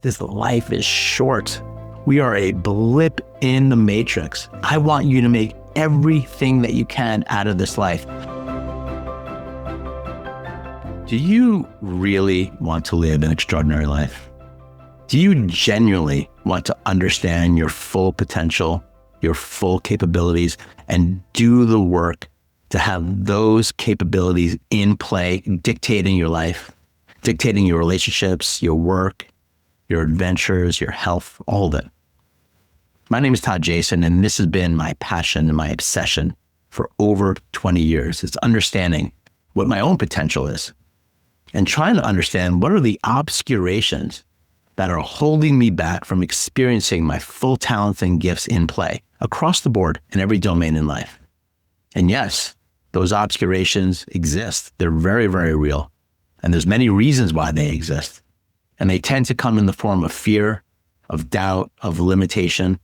This life is short. We are a blip in the matrix. I want you to make everything that you can out of this life. Do you really want to live an extraordinary life? Do you genuinely want to understand your full potential, your full capabilities, and do the work to have those capabilities in play, dictating your life, dictating your relationships, your work, your adventures, your health, all of it? My name is Todd Jason, and this has been my passion and my obsession for over 20 years. It's understanding what my own potential is and trying to understand what are the obscurations that are holding me back from experiencing my full talents and gifts in play across the board in every domain in life. And yes, those obscurations exist. They're very, very real. And there's many reasons why they exist. And they tend to come in the form of fear, of doubt, of limitation,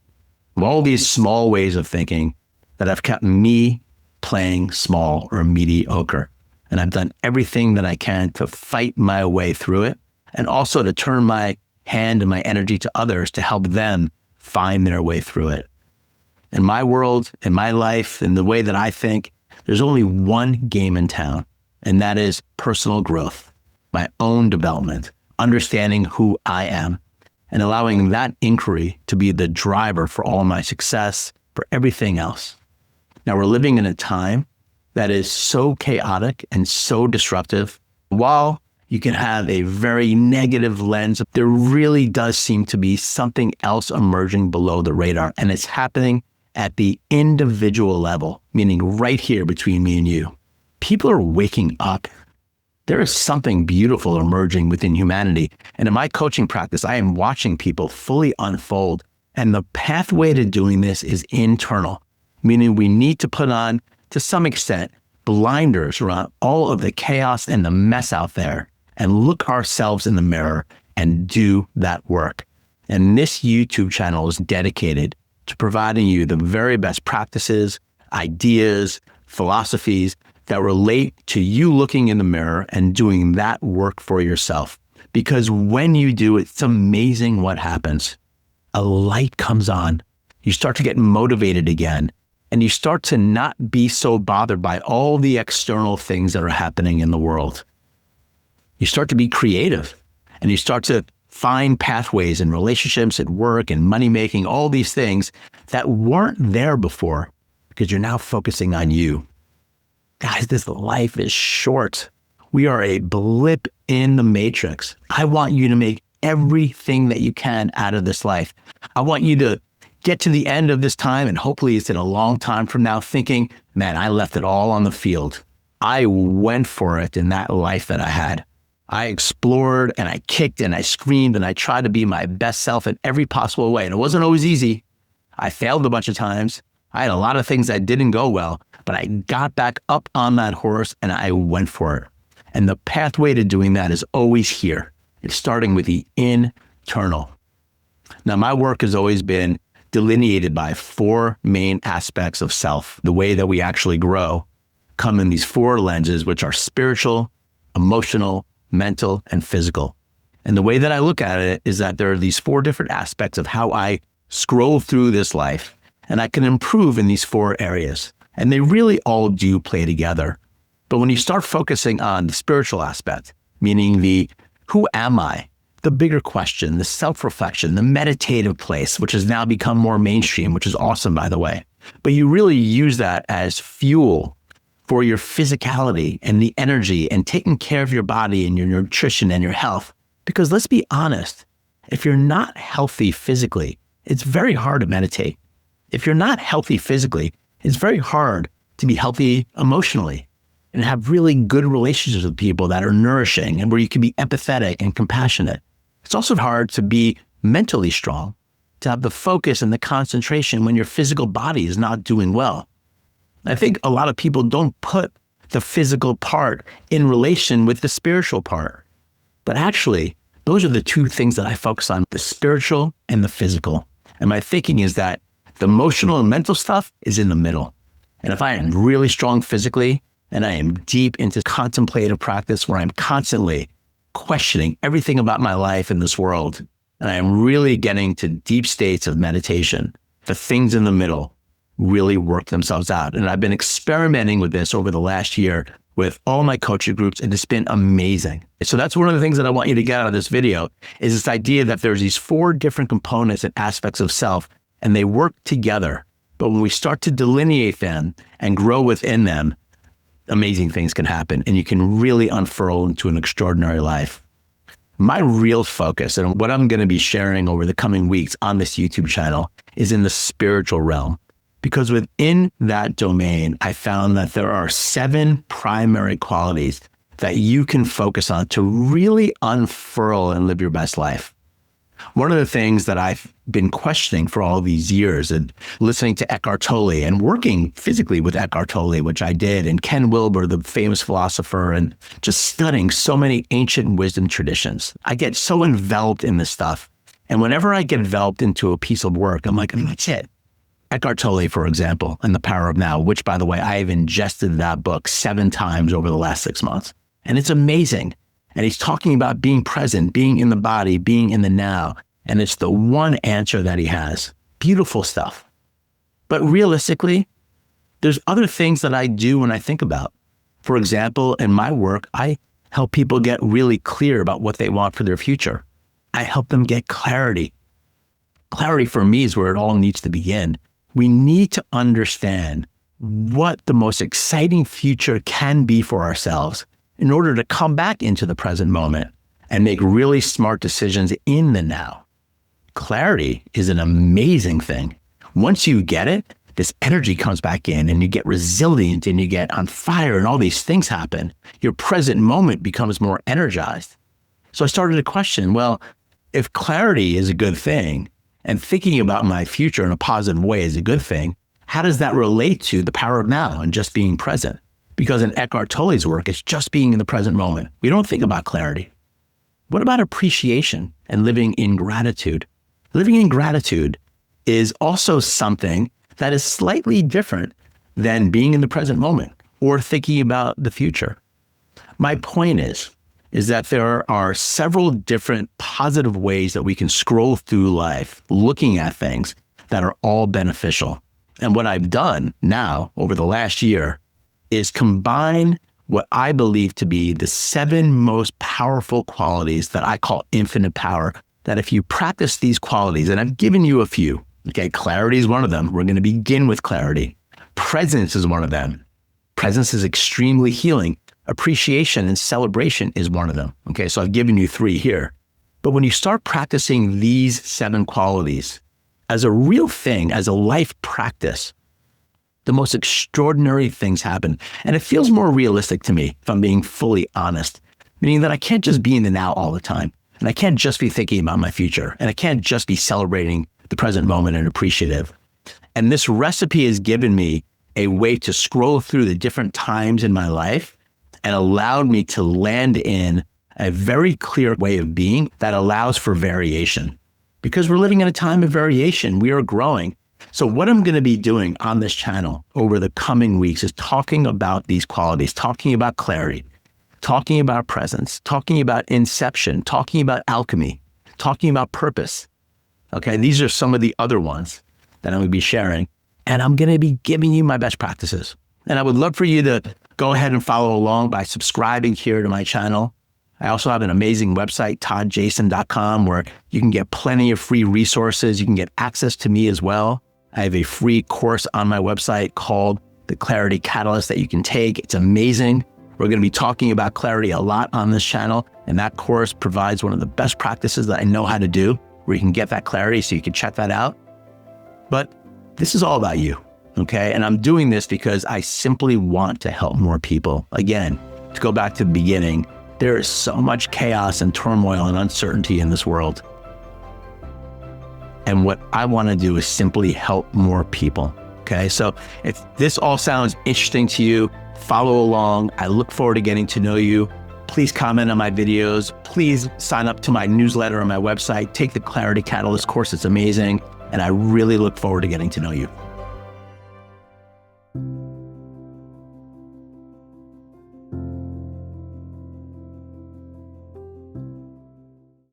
of all these small ways of thinking that have kept me playing small or mediocre. And I've done everything that I can to fight my way through it, and also to turn my hand and my energy to others to help them find their way through it. In my world, in my life, in the way that I think, there's only one game in town, and that is personal growth, my own development, understanding who I am, and allowing that inquiry to be the driver for all my success, for everything else. Now, we're living in a time that is so chaotic and so disruptive. While you can have a very negative lens, there really does seem to be something else emerging below the radar, and it's happening at the individual level, meaning right here between me and you. People are waking up. There is something beautiful emerging within humanity. And in my coaching practice, I am watching people fully unfold. And the pathway to doing this is internal, meaning we need to put on, to some extent, blinders around all of the chaos and the mess out there and look ourselves in the mirror and do that work. And this YouTube channel is dedicated to providing you the very best practices, ideas, philosophies that relate to you looking in the mirror and doing that work for yourself. Because when you do, it's amazing what happens. A light comes on. You start to get motivated again, and you start to not be so bothered by all the external things that are happening in the world. You start to be creative, and you start to find pathways in relationships, at work, and money making, all these things that weren't there before because you're now focusing on you. Guys, this life is short. We are a blip in the matrix. I want you to make everything that you can out of this life. I want you to get to the end of this time, and hopefully it's in a long time from now, thinking, man, I left it all on the field. I went for it in that life that I had. I explored and I kicked and I screamed and I tried to be my best self in every possible way. And it wasn't always easy. I failed a bunch of times. I had a lot of things that didn't go well, but I got back up on that horse and I went for it. And the pathway to doing that is always here. It's starting with the internal. Now, my work has always been delineated by four main aspects of self. The way that we actually grow come in these four lenses, which are spiritual, emotional, mental, and physical. And the way that I look at it is that there are these four different aspects of how I scroll through this life, and I can improve in these four areas. And they really all do play together. But when you start focusing on the spiritual aspect, meaning the who am I, the bigger question, the self-reflection, the meditative place, which has now become more mainstream, which is awesome, by the way. But you really use that as fuel for your physicality and the energy and taking care of your body and your nutrition and your health. Because let's be honest, if you're not healthy physically, it's very hard to meditate. If you're not healthy physically, it's very hard to be healthy emotionally and have really good relationships with people that are nourishing and where you can be empathetic and compassionate. It's also hard to be mentally strong, to have the focus and the concentration when your physical body is not doing well. I think a lot of people don't put the physical part in relation with the spiritual part. But actually, those are the two things that I focus on, the spiritual and the physical. And my thinking is that the emotional and mental stuff is in the middle. And if I am really strong physically, and I am deep into contemplative practice where I'm constantly questioning everything about my life in this world, and I am really getting to deep states of meditation, the things in the middle really work themselves out. And I've been experimenting with this over the last year with all my coaching groups, and it's been amazing. So that's one of the things that I want you to get out of this video is this idea that there's these 4 different components and aspects of self, and they work together. But when we start to delineate them and grow within them, amazing things can happen, and you can really unfurl into an extraordinary life. My real focus and what I'm going to be sharing over the coming weeks on this YouTube channel is in the spiritual realm. Because within that domain, I found that there are 7 primary qualities that you can focus on to really unfurl and live your best life. One of the things that I've been questioning for all these years and listening to Eckhart Tolle and working physically with Eckhart Tolle, which I did, and Ken Wilber, the famous philosopher, and just studying so many ancient wisdom traditions. I get so enveloped in this stuff. And whenever I get enveloped into a piece of work, I'm like, that's it. Eckhart Tolle, for example, and The Power of Now, which, by the way, I have ingested that book 7 times over the last 6 months. And it's amazing. And he's talking about being present, being in the body, being in the now. And it's the one answer that he has. Beautiful stuff. But realistically, there's other things that I do when I think about. For example, in my work, I help people get really clear about what they want for their future. I help them get clarity. Clarity for me is where it all needs to begin. We need to understand what the most exciting future can be for ourselves in order to come back into the present moment and make really smart decisions in the now. Clarity is an amazing thing. Once you get it, this energy comes back in and you get resilient and you get on fire and all these things happen. Your present moment becomes more energized. So I started to question, well, if clarity is a good thing and thinking about my future in a positive way is a good thing, how does that relate to the power of now and just being present? Because in Eckhart Tolle's work, it's just being in the present moment. We don't think about clarity. What about appreciation and living in gratitude? Living in gratitude is also something that is slightly different than being in the present moment or thinking about the future. My point is that there are several different positive ways that we can scroll through life looking at things that are all beneficial. And what I've done now over the last year is combine what I believe to be the 7 most powerful qualities that I call infinite power, that if you practice these qualities, and I've given you a few, okay, clarity is one of them. We're going to begin with clarity. Presence is one of them. Presence is extremely healing. Appreciation and celebration is one of them. Okay, so I've given you 3 here. But when you start practicing these 7 qualities as a real thing, as a life practice, the most extraordinary things happen. And it feels more realistic to me, if I'm being fully honest, meaning that I can't just be in the now all the time. And I can't just be thinking about my future. And I can't just be celebrating the present moment and appreciative. And this recipe has given me a way to scroll through the different times in my life and allowed me to land in a very clear way of being that allows for variation. Because we're living in a time of variation, we are growing. So what I'm going to be doing on this channel over the coming weeks is talking about these qualities, talking about clarity, talking about presence, talking about inception, talking about alchemy, talking about purpose. Okay, these are some of the other ones that I'm going to be sharing. And I'm going to be giving you my best practices. And I would love for you to go ahead and follow along by subscribing here to my channel. I also have an amazing website, toddjason.com, where you can get plenty of free resources. You can get access to me as well. I have a free course on my website called The Clarity Catalyst that you can take. It's amazing. We're going to be talking about clarity a lot on this channel. And that course provides one of the best practices that I know how to do, where you can get that clarity, so you can check that out. But this is all about you. Okay. And I'm doing this because I simply want to help more people. Again, to go back to the beginning, there is so much chaos and turmoil and uncertainty in this world. And what I want to do is simply help more people. Okay. So if this all sounds interesting to you, follow along. I look forward to getting to know you. Please comment on my videos. Please sign up to my newsletter on my website. Take the Clarity Catalyst course. It's amazing. And I really look forward to getting to know you.